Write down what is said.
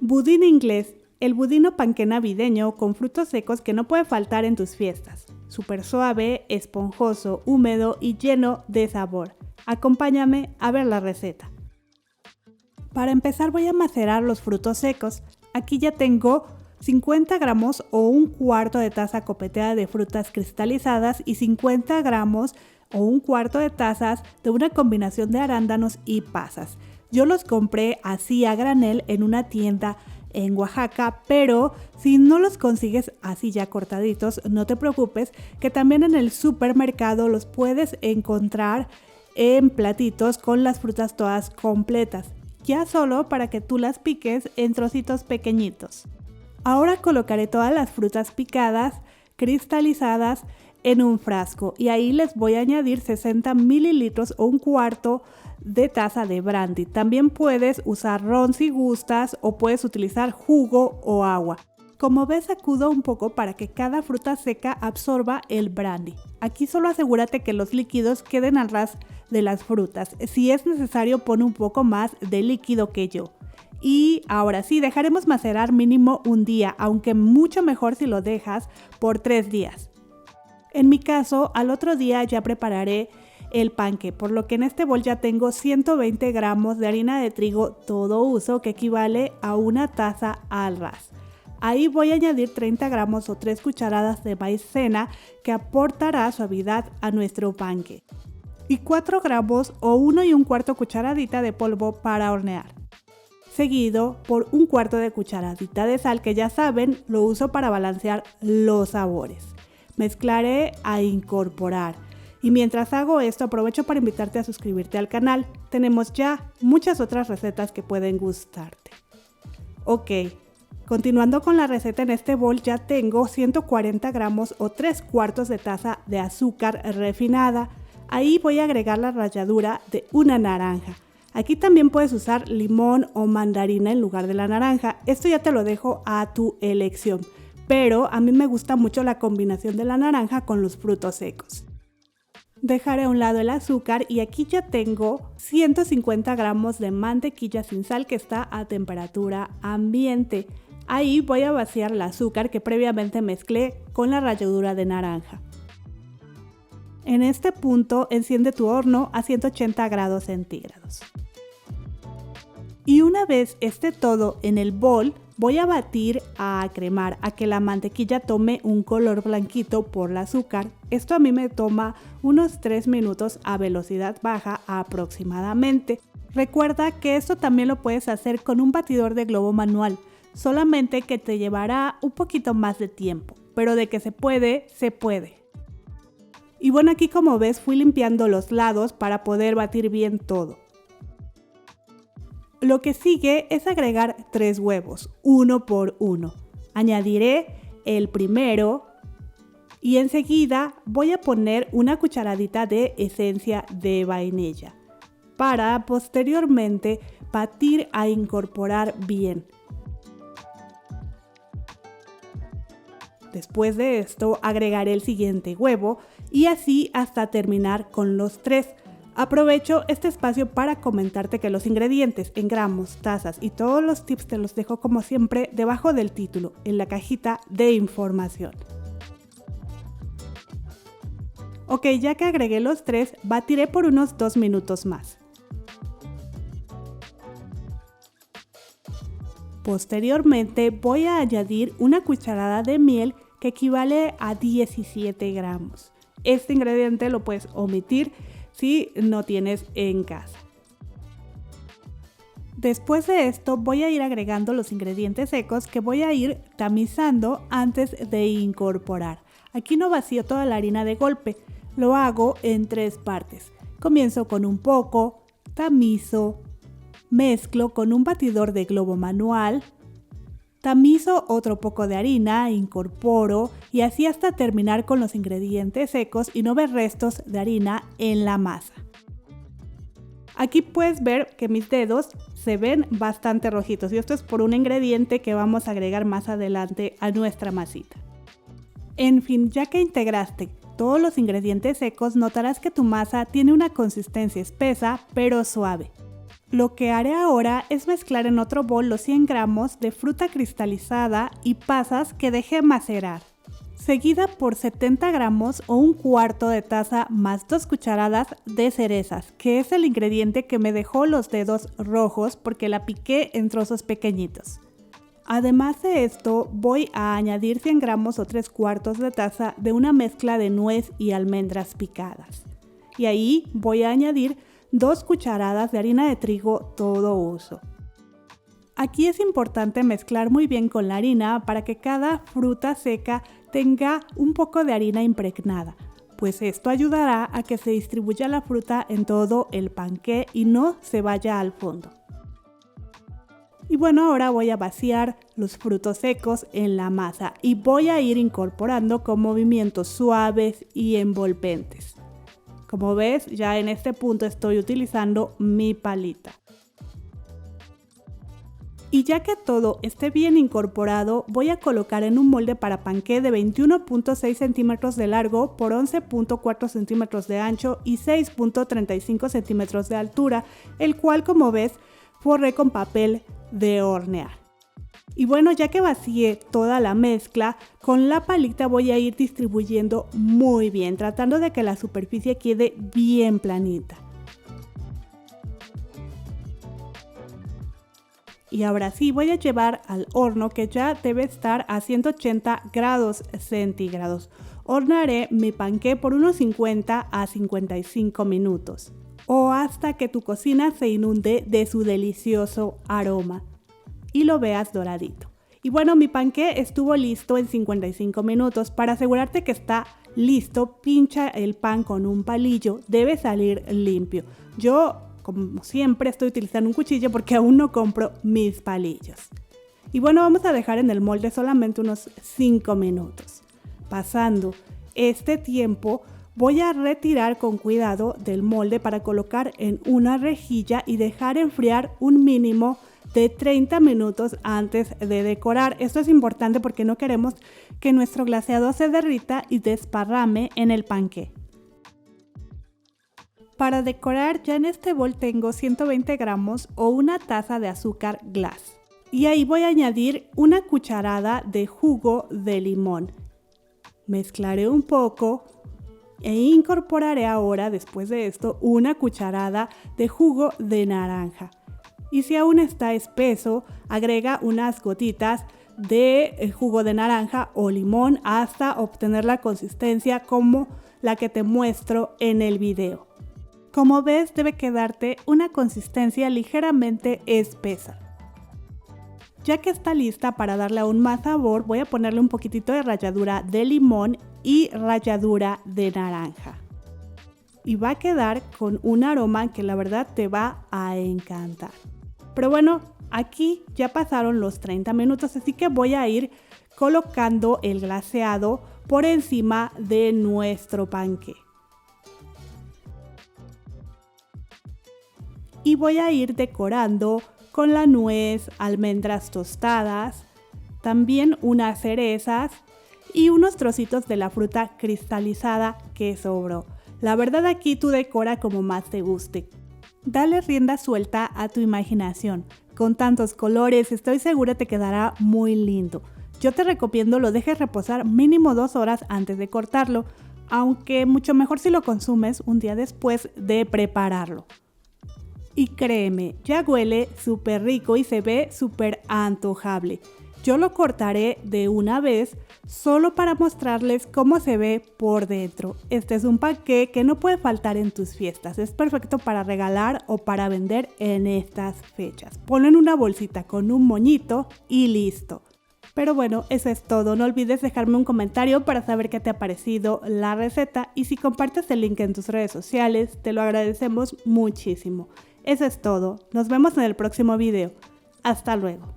Budín inglés, el budín o panqué navideño con frutos secos que no puede faltar en tus fiestas. Súper suave, esponjoso, húmedo y lleno de sabor. Acompáñame a ver la receta. Para empezar voy a macerar los frutos secos. Aquí ya tengo 50 gramos o un cuarto de taza copeteada de frutas cristalizadas y 50 gramos o un cuarto de tazas de una combinación de arándanos y pasas. Yo los compré así a granel en una tienda en Oaxaca, pero si no los consigues así ya cortaditos, no te preocupes, que también en el supermercado los puedes encontrar en platitos con las frutas todas completas, ya solo para que tú las piques en trocitos pequeñitos. Ahora colocaré todas las frutas picadas, cristalizadas, en un frasco y ahí les voy a añadir 60 mililitros o un cuarto de taza de brandy. También puedes usar ron si gustas o puedes utilizar jugo o agua. Como ves, sacudo un poco para que cada fruta seca absorba el brandy. Aquí solo asegúrate que los líquidos queden al ras de las frutas. Si es necesario, pon un poco más de líquido que yo. Y ahora sí, dejaremos macerar mínimo un día, aunque mucho mejor si lo dejas por 3 días. En mi caso, al otro día ya prepararé el panqué, por lo que en este bol ya tengo 120 gramos de harina de trigo todo uso, que equivale a una taza al ras. Ahí voy a añadir 30 gramos o 3 cucharadas de maicena, que aportará suavidad a nuestro panqué. Y 4 gramos o 1 1/4 cucharadita de polvo para hornear. Seguido por un cuarto de cucharadita de sal, que ya saben, lo uso para balancear los sabores. Mezclaré a incorporar. Y mientras hago esto, aprovecho para invitarte a suscribirte al canal. Tenemos ya muchas otras recetas que pueden gustarte. Ok, continuando con la receta, en este bol ya tengo 140 gramos o 3 cuartos de taza de azúcar refinada. Ahí voy a agregar la ralladura de una naranja. Aquí también puedes usar limón o mandarina en lugar de la naranja. Esto ya te lo dejo a tu elección. Pero a mí me gusta mucho la combinación de la naranja con los frutos secos. Dejaré a un lado el azúcar y aquí ya tengo 150 gramos de mantequilla sin sal que está a temperatura ambiente. Ahí voy a vaciar el azúcar que previamente mezclé con la ralladura de naranja. En este punto enciende tu horno a 180 grados centígrados. Y una vez esté todo en el bol, voy a batir a cremar a que la mantequilla tome un color blanquito por el azúcar. Esto a mí me toma unos 3 minutos a velocidad baja aproximadamente. Recuerda que esto también lo puedes hacer con un batidor de globo manual, solamente que te llevará un poquito más de tiempo, pero de que se puede, se puede. Y bueno, aquí como ves fui limpiando los lados para poder batir bien todo. Lo que sigue es agregar 3 huevos, uno por uno. Añadiré el primero y enseguida voy a poner una cucharadita de esencia de vainilla para posteriormente batir a incorporar bien. Después de esto agregaré el siguiente huevo y así hasta terminar con los 3. Aprovecho este espacio para comentarte que los ingredientes en gramos, tazas y todos los tips te los dejo como siempre debajo del título, en la cajita de información. Ok, ya que agregué los 3, batiré por unos 2 minutos más. Posteriormente voy a añadir una cucharada de miel que equivale a 17 gramos. Este ingrediente lo puedes omitir si no tienes en casa. Después de esto voy a ir agregando los ingredientes secos que voy a ir tamizando antes de incorporar. Aquí no vacío toda la harina de golpe, lo hago en 3 partes. Comienzo con un poco, tamizo, mezclo con un batidor de globo manual, tamizo otro poco de harina, incorporo y así hasta terminar con los ingredientes secos y no ver restos de harina en la masa. Aquí puedes ver que mis dedos se ven bastante rojitos y esto es por un ingrediente que vamos a agregar más adelante a nuestra masita. En fin, ya que integraste todos los ingredientes secos, notarás que tu masa tiene una consistencia espesa pero suave. Lo que haré ahora es mezclar en otro bol los 100 gramos de fruta cristalizada y pasas que dejé macerar, seguida por 70 gramos o un cuarto de taza más 2 cucharadas de cerezas, que es el ingrediente que me dejó los dedos rojos porque la piqué en trozos pequeñitos. Además de esto, voy a añadir 100 gramos o 3 cuartos de taza de una mezcla de nuez y almendras picadas. Y ahí voy a añadir 2 cucharadas de harina de trigo todo uso. Aquí es importante mezclar muy bien con la harina para que cada fruta seca tenga un poco de harina impregnada, pues esto ayudará a que se distribuya la fruta en todo el panqué y no se vaya al fondo. Y bueno, ahora voy a vaciar los frutos secos en la masa y voy a ir incorporando con movimientos suaves y envolventes. Como ves, ya en este punto estoy utilizando mi palita. Y ya que todo esté bien incorporado, voy a colocar en un molde para panqué de 21.6 centímetros de largo por 11.4 centímetros de ancho y 6.35 centímetros de altura, el cual, como ves, forré con papel de hornear. Y bueno, ya que vacié toda la mezcla, con la palita voy a ir distribuyendo muy bien, tratando de que la superficie quede bien planita. Y ahora sí voy a llevar al horno, que ya debe estar a 180 grados centígrados. Hornearé mi panqué por unos 50 a 55 minutos o hasta que tu cocina se inunde de su delicioso aroma y lo veas doradito. Y bueno, mi panqué estuvo listo en 55 minutos. Para asegurarte que está listo, pincha el pan con un palillo, debe salir limpio. Yo, como siempre, estoy utilizando un cuchillo porque aún no compro mis palillos. Y bueno, vamos a dejar en el molde solamente unos 5 minutos. Pasando este tiempo, voy a retirar con cuidado del molde para colocar en una rejilla y dejar enfriar un mínimo de 30 minutos antes de decorar. Esto es importante porque no queremos que nuestro glaseado se derrita y desparrame en el panqué. Para decorar, ya en este bol tengo 120 gramos o una taza de azúcar glass. Y ahí voy a añadir una cucharada de jugo de limón. Mezclaré un poco e incorporaré ahora, después de esto, una cucharada de jugo de naranja. Y si aún está espeso, agrega unas gotitas de jugo de naranja o limón hasta obtener la consistencia como la que te muestro en el video. Como ves, debe quedarte una consistencia ligeramente espesa. Ya que está lista para darle aún más sabor, voy a ponerle un poquitito de ralladura de limón y ralladura de naranja. Y va a quedar con un aroma que la verdad te va a encantar. Pero bueno, aquí ya pasaron los 30 minutos, así que voy a ir colocando el glaseado por encima de nuestro panqué. Y voy a ir decorando con la nuez, almendras tostadas, también unas cerezas y unos trocitos de la fruta cristalizada que sobró. La verdad, aquí tú decora como más te guste. Dale rienda suelta a tu imaginación. Con tantos colores, estoy segura te quedará muy lindo. Yo te recomiendo lo dejes reposar mínimo 2 horas antes de cortarlo, aunque mucho mejor si lo consumes un día después de prepararlo. Y créeme, ya huele súper rico y se ve súper antojable. Yo lo cortaré de una vez solo para mostrarles cómo se ve por dentro. Este es un panqué que no puede faltar en tus fiestas. Es perfecto para regalar o para vender en estas fechas. Ponlo en una bolsita con un moñito y listo. Pero bueno, eso es todo. No olvides dejarme un comentario para saber qué te ha parecido la receta y si compartes el link en tus redes sociales, te lo agradecemos muchísimo. Eso es todo. Nos vemos en el próximo video. Hasta luego.